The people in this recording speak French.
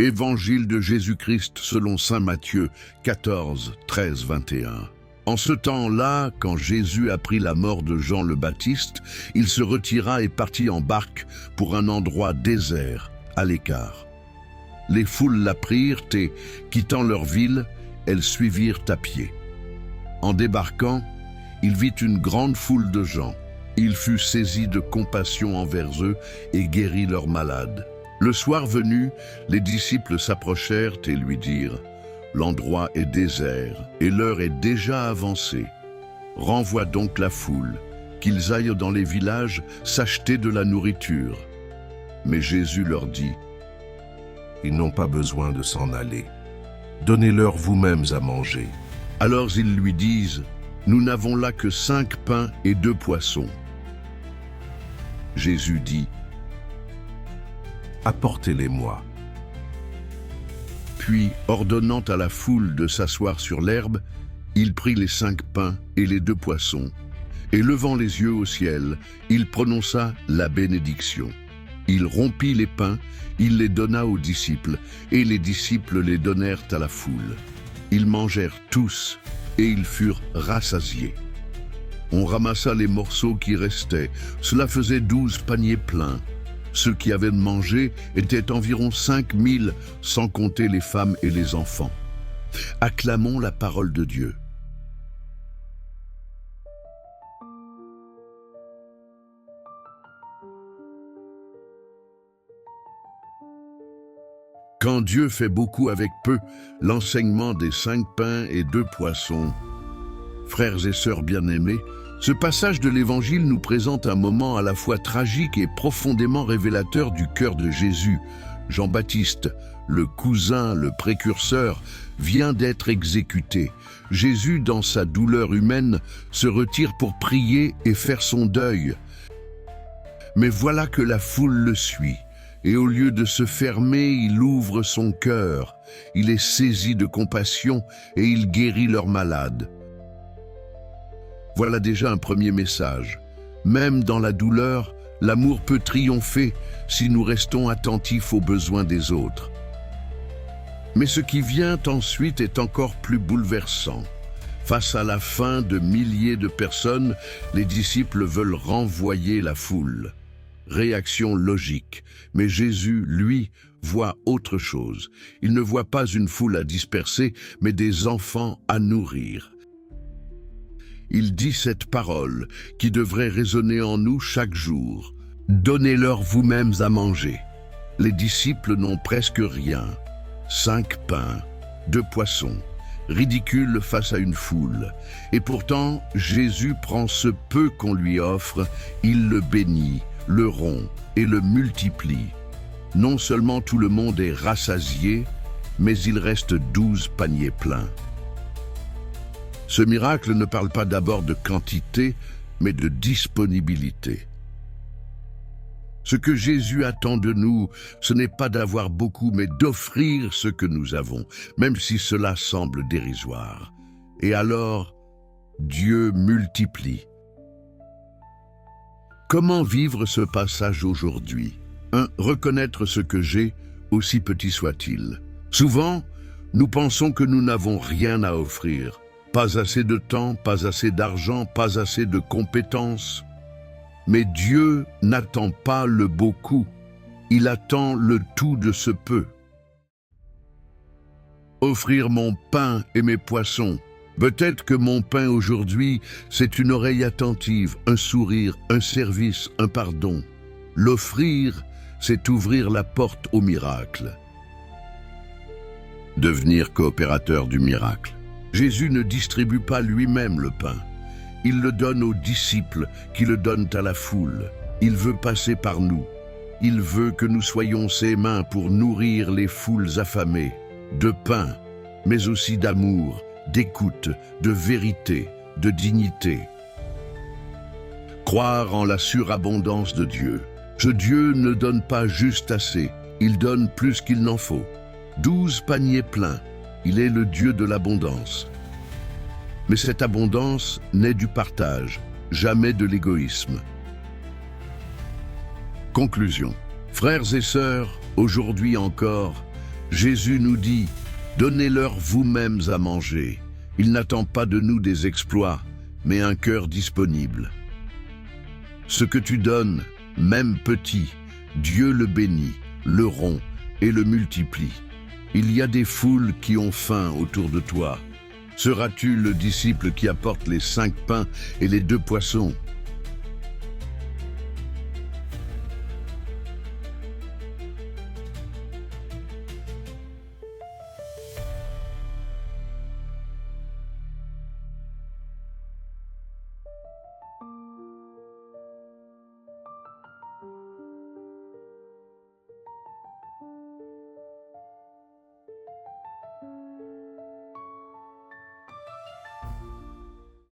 Évangile de Jésus-Christ selon saint Matthieu 14, 13, 21. En ce temps-là, quand Jésus apprit la mort de Jean le Baptiste, il se retira et partit en barque pour un endroit désert, à l'écart. Les foules l'apprirent et, quittant leur ville, elles suivirent à pied. En débarquant, il vit une grande foule de gens. Il fut saisi de compassion envers eux et guérit leurs malades. Le soir venu, les disciples s'approchèrent et lui dirent « L'endroit est désert et l'heure est déjà avancée. Renvoie donc la foule, qu'ils aillent dans les villages s'acheter de la nourriture. » Mais Jésus leur dit « Ils n'ont pas besoin de s'en aller. Donnez-leur vous-mêmes à manger. » Alors ils lui disent « Nous n'avons là que 5 pains et 2 poissons. » Jésus dit « Apportez-les-moi. » Puis, ordonnant à la foule de s'asseoir sur l'herbe, il prit les 5 pains et les 2 poissons, et levant les yeux au ciel, il prononça la bénédiction. Il rompit les pains, il les donna aux disciples, et les disciples les donnèrent à la foule. Ils mangèrent tous, et ils furent rassasiés. On ramassa les morceaux qui restaient, cela faisait 12 paniers pleins. Ceux qui avaient mangé étaient environ 5000, sans compter les femmes et les enfants. Acclamons la parole de Dieu. Quand Dieu fait beaucoup avec peu, l'enseignement des 5 pains et 2 poissons. Frères et sœurs bien-aimés, ce passage de l'Évangile nous présente un moment à la fois tragique et profondément révélateur du cœur de Jésus. Jean-Baptiste, le cousin, le précurseur, vient d'être exécuté. Jésus, dans sa douleur humaine, se retire pour prier et faire son deuil. Mais voilà que la foule le suit, et au lieu de se fermer, il ouvre son cœur. Il est saisi de compassion et il guérit leurs malades. Voilà déjà un premier message. Même dans la douleur, l'amour peut triompher si nous restons attentifs aux besoins des autres. Mais ce qui vient ensuite est encore plus bouleversant. Face à la faim de milliers de personnes, les disciples veulent renvoyer la foule. Réaction logique. Mais Jésus, lui, voit autre chose. Il ne voit pas une foule à disperser, mais des enfants à nourrir. Il dit cette parole qui devrait résonner en nous chaque jour. Donnez-leur vous-mêmes à manger. Les disciples n'ont presque rien. 5 pains, 2 poissons, ridicule face à une foule. Et pourtant, Jésus prend ce peu qu'on lui offre, il le bénit, le rompt et le multiplie. Non seulement tout le monde est rassasié, mais il reste 12 paniers pleins. Ce miracle ne parle pas d'abord de quantité, mais de disponibilité. Ce que Jésus attend de nous, ce n'est pas d'avoir beaucoup, mais d'offrir ce que nous avons, même si cela semble dérisoire. Et alors, Dieu multiplie. Comment vivre ce passage aujourd'hui? 1. Reconnaître ce que j'ai, aussi petit soit-il. Souvent, nous pensons que nous n'avons rien à offrir. Pas assez de temps, pas assez d'argent, pas assez de compétences. Mais Dieu n'attend pas le beaucoup, il attend le tout de ce peu. Offrir mon pain et mes poissons. Peut-être que mon pain aujourd'hui, c'est une oreille attentive, un sourire, un service, un pardon. L'offrir, c'est ouvrir la porte au miracle. Devenir coopérateur du miracle. Jésus ne distribue pas lui-même le pain. Il le donne aux disciples qui le donnent à la foule. Il veut passer par nous. Il veut que nous soyons ses mains pour nourrir les foules affamées, de pain, mais aussi d'amour, d'écoute, de vérité, de dignité. Croire en la surabondance de Dieu. Ce Dieu ne donne pas juste assez, il donne plus qu'il n'en faut. 12 paniers pleins. Il est le Dieu de l'abondance. Mais cette abondance naît du partage, jamais de l'égoïsme. Conclusion. Frères et sœurs, aujourd'hui encore, Jésus nous dit, donnez-leur vous-mêmes à manger. Il n'attend pas de nous des exploits, mais un cœur disponible. Ce que tu donnes, même petit, Dieu le bénit, le rompt et le multiplie. Il y a des foules qui ont faim autour de toi. Seras-tu le disciple qui apporte les 5 pains et les 2 poissons?